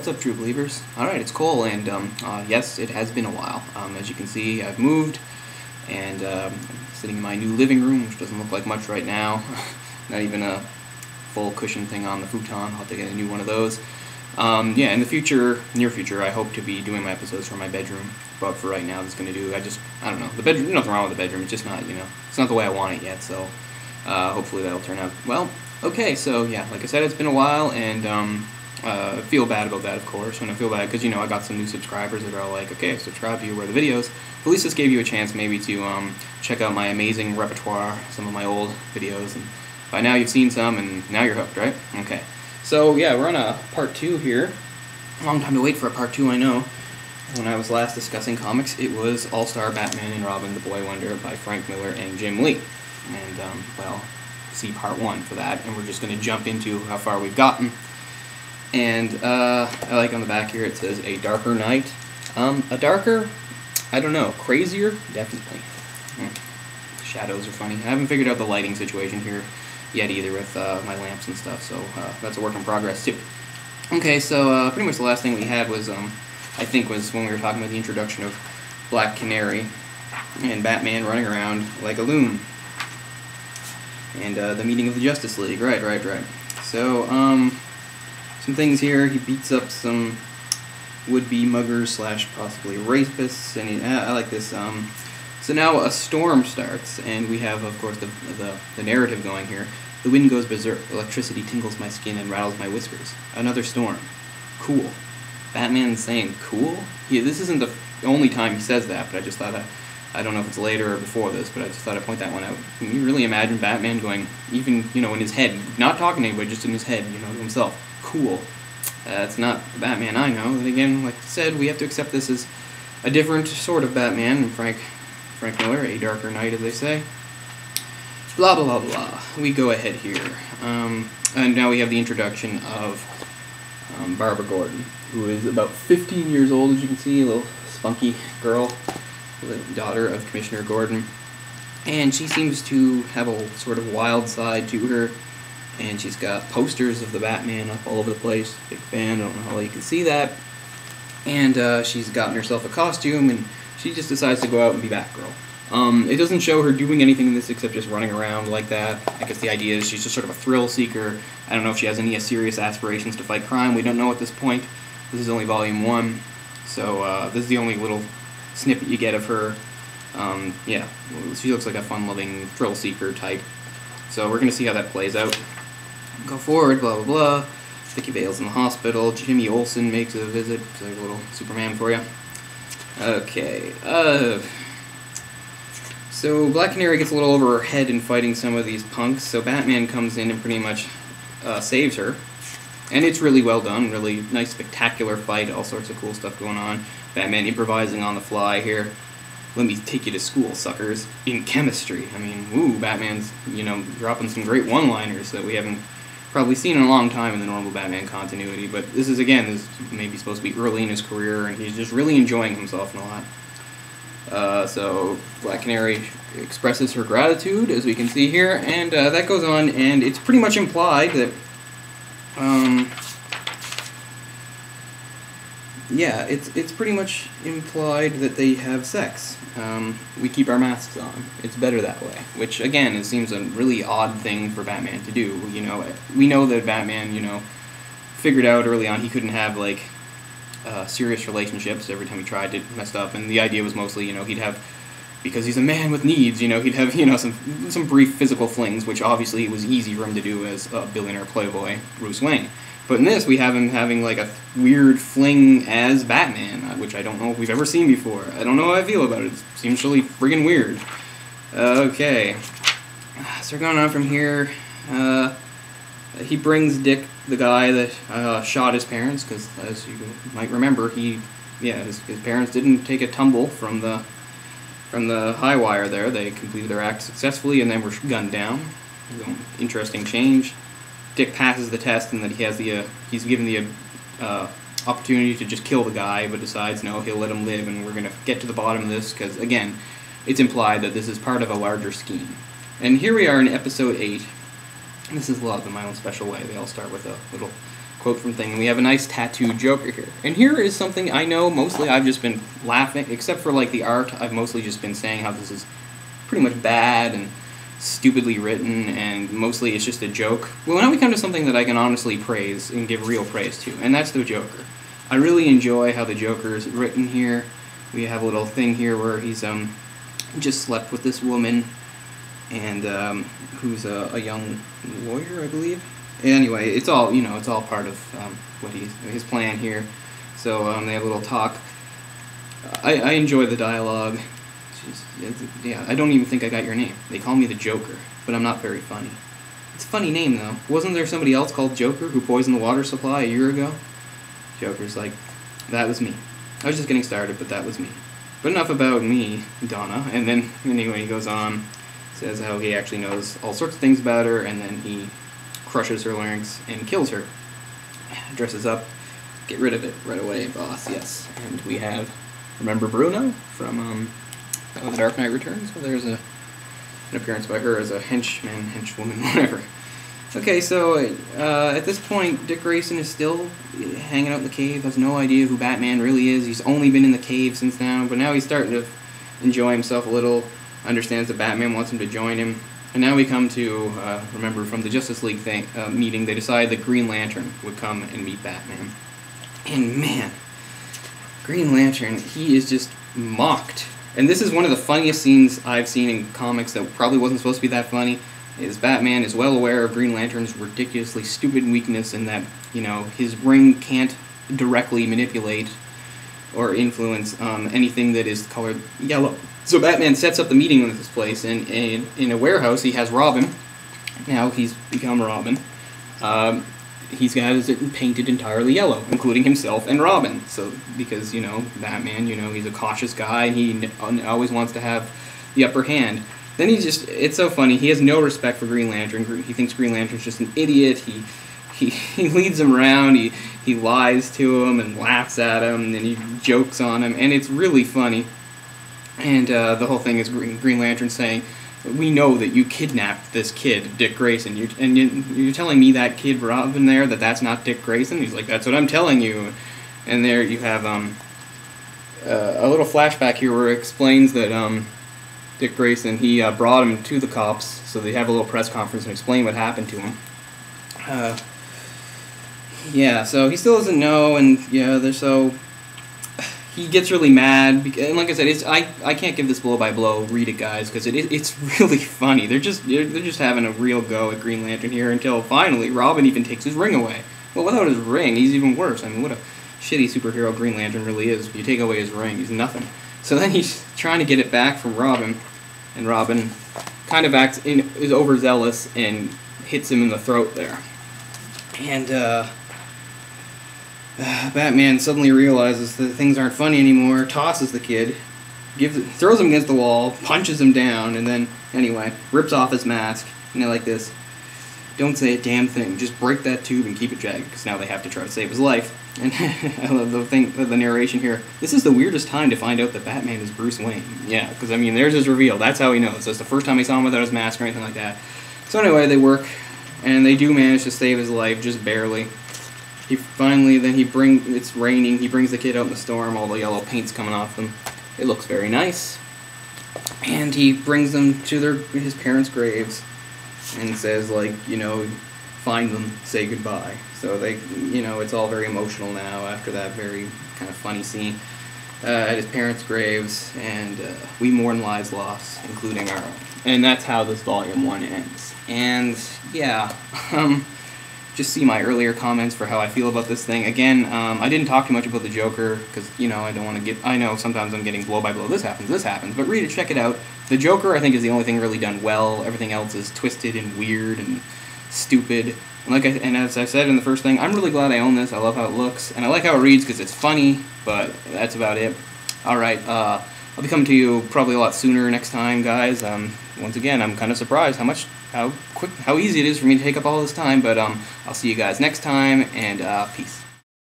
what's up, true believers? Alright, it's Cole, and yes, it has been a while. As you can see, I've moved, and I'm sitting in my new living room, which doesn't look like much right now. Not even a full cushion thing on the futon. I'll have to get a new one of those. Yeah, in the future, near future, I hope to be doing my episodes from my bedroom, but for right now, it's going to do, I don't know, the bedroom, nothing wrong with the bedroom, it's just not, it's not the way I want it yet, so hopefully that'll turn out well. Okay, so yeah, like I said, it's been a while, and I feel bad about that, of course, and I feel bad because, I got some new subscribers that are all like, okay, subscribe to you, where the videos. At least this gave you a chance maybe to check out my amazing repertoire, some of my old videos, and by now you've seen some, and now you're hooked, right? Okay. So yeah, we're on a part 2 here. Long time to wait for a part 2, I know. When I was last discussing comics, it was All-Star Batman and Robin, the Boy Wonder by Frank Miller and Jim Lee. And, well, see part 1 for that, and we're just going to jump into how far we've gotten. And I like on the back here it says A Darker Night. A darker, I don't know, crazier? Definitely. Shadows are funny. I haven't figured out the lighting situation here yet either with my lamps and stuff, so that's a work in progress too. Okay, so pretty much the last thing we had was, I think, was when we were talking about the introduction of Black Canary and Batman running around like a loon. And the meeting of the Justice League, right. So, some things here, he beats up some would-be muggers / possibly rapists, and I like this. So now a storm starts, and we have, of course, the narrative going here. The wind goes berserk, electricity tingles my skin and rattles my whiskers. Another storm. Cool. Batman's saying cool? Yeah, this isn't the only time he says that, but I just thought, I don't know if it's later or before this, but I just thought I'd point that one out. Can you really imagine Batman going, even, in his head, not talking to anybody, just in his head, to himself, cool. That's not the Batman I know. And again, like I said, we have to accept this as a different sort of Batman, and Frank Miller, A Darker Night, as they say. Blah, blah, blah, blah. We go ahead here. And now we have the introduction of Barbara Gordon, who is about 15 years old, as you can see, a little spunky girl, the daughter of Commissioner Gordon. And she seems to have a sort of wild side to her, and she's got posters of the Batman up all over the place. Big fan, I don't know how well you can see that. And she's gotten herself a costume, and she just decides to go out and be Batgirl. It doesn't show her doing anything in this except just running around like that. I guess the idea is she's just sort of a thrill seeker. I don't know if she has any serious aspirations to fight crime. We don't know at this point. This is only Volume 1, so this is the only little snippet you get of her. Yeah, she looks like a fun-loving thrill seeker type. So we're going to see how that plays out. Go forward, blah, blah, blah. Vicky Vale's in the hospital. Jimmy Olsen makes a visit. It's like a little Superman for you. Okay, so Black Canary gets a little over her head in fighting some of these punks, so Batman comes in and pretty much saves her. And it's really well done, really nice, spectacular fight, all sorts of cool stuff going on. Batman improvising on the fly here. Let me take you to school, suckers, in chemistry. I mean, ooh, Batman's, dropping some great one-liners that we haven't probably seen in a long time in the normal Batman continuity, but this is maybe supposed to be early in his career, and he's just really enjoying himself in a lot. So Black Canary expresses her gratitude, as we can see here, and that goes on, and it's pretty much implied that, yeah, it's pretty much implied that they have sex. We keep our masks on. It's better that way. Which, again, it seems a really odd thing for Batman to do. We know that Batman, figured out early on he couldn't have, like, serious relationships. Every time he tried, it messed up. And the idea was mostly, he'd have, because he's a man with needs, he'd have, some brief physical flings, which obviously was easy for him to do as a billionaire playboy, Bruce Wayne. But in this, we have him having, like, a weird fling as Batman, which I don't know if we've ever seen before. I don't know how I feel about it. It seems really friggin' weird. Okay. So we're going on from here. He brings Dick, the guy that shot his parents, because, as you might remember, his parents didn't take a tumble from the high wire there. They completed their act successfully and then were gunned down. Interesting change. Dick passes the test, and that he's given the opportunity to just kill the guy, but decides no, he'll let him live, and we're going to get to the bottom of this, because, again, it's implied that this is part of a larger scheme. And here we are in episode 8. This is a lot of them my own special way. They all start with a little quote from thing. And we have a nice tattooed Joker here. And here is something I know mostly I've just been laughing, except for like the art, I've mostly just been saying how this is pretty much bad and stupidly written, and mostly it's just a joke. Well, now we come to something that I can honestly praise and give real praise to, and that's the Joker. I really enjoy how the Joker is written here. We have a little thing here where he's just slept with this woman, and who's a young lawyer, I believe. Anyway, it's all it's all part of what his plan here. So they have a little talk. I enjoy the dialogue. Yeah, I don't even think I got your name. They call me the Joker, but I'm not very funny. It's a funny name, though. Wasn't there somebody else called Joker who poisoned the water supply a year ago? Joker's like, that was me. I was just getting started, but that was me. But enough about me, Donna. And then, anyway, he goes on, says how he actually knows all sorts of things about her, and then he crushes her larynx and kills her. Dresses up, get rid of it right away, boss, yes. And we have, remember Bruno from The Dark Knight Returns? Well, there's an appearance by her as a henchwoman, whatever. Okay, so at this point, Dick Grayson is still hanging out in the cave, has no idea who Batman really is. He's only been in the cave since now, but now he's starting to enjoy himself a little, understands that Batman wants him to join him. And now we come to, remember from the Justice League meeting, they decided that Green Lantern would come and meet Batman. And man, Green Lantern, he is just mocked. And this is one of the funniest scenes I've seen in comics that probably wasn't supposed to be that funny, is Batman is well aware of Green Lantern's ridiculously stupid weakness in that, his ring can't directly manipulate or influence anything that is colored yellow. So Batman sets up the meeting with this place, and in a warehouse he has Robin. Now he's become Robin. He's got it painted entirely yellow, including himself and Robin. So, because, Batman, he's a cautious guy, and he always wants to have the upper hand. Then it's so funny, he has no respect for Green Lantern. He thinks Green Lantern's just an idiot. He leads him around, he lies to him and laughs at him, and he jokes on him, and it's really funny. And the whole thing is Green Lantern saying, we know that you kidnapped this kid, Dick Grayson. You're telling me that kid Robin there, that's not Dick Grayson? He's like, that's what I'm telling you. And there you have a little flashback here where it explains that Dick Grayson, he brought him to the cops, so they have a little press conference and explain what happened to him. Yeah, so he still doesn't know, and he gets really mad, and like I said, I can't give this blow by blow. Read it, guys, because it's really funny. They're just having a real go at Green Lantern here until finally Robin even takes his ring away. Well, without his ring, he's even worse. I mean, what a shitty superhero Green Lantern really is. If you take away his ring, he's nothing. So then he's trying to get it back from Robin, and Robin kind of is overzealous and hits him in the throat there. And Batman suddenly realizes that things aren't funny anymore, tosses the kid, throws him against the wall, punches him down, and then, anyway, rips off his mask, like this. Don't say a damn thing, just break that tube and keep it jagged, because now they have to try to save his life. And I love the narration here. This is the weirdest time to find out that Batman is Bruce Wayne. Yeah, because, there's his reveal. That's how he knows. That's the first time he saw him without his mask or anything like that. So anyway, they work, and they do manage to save his life, just barely. It's raining, he brings the kid out in the storm, all the yellow paint's coming off them. It looks very nice. And he brings them to his parents' graves and says, find them, say goodbye. So it's all very emotional now after that very kind of funny scene at his parents' graves, and we mourn lives lost, including our own. And that's how this Volume 1 ends. And, yeah, just see my earlier comments for how I feel about this thing. Again, I didn't talk too much about the Joker, because, I don't want to I know sometimes I'm getting blow by blow, this happens, but read it, check it out. The Joker, I think, is the only thing really done well. Everything else is twisted and weird and stupid. And as I said in the first thing, I'm really glad I own this. I love how it looks, and I like how it reads because it's funny, but that's about it. Alright, I'll be coming to you probably a lot sooner next time, guys. Once again, I'm kind of surprised how easy it is for me to take up all this time, but I'll see you guys next time, and peace.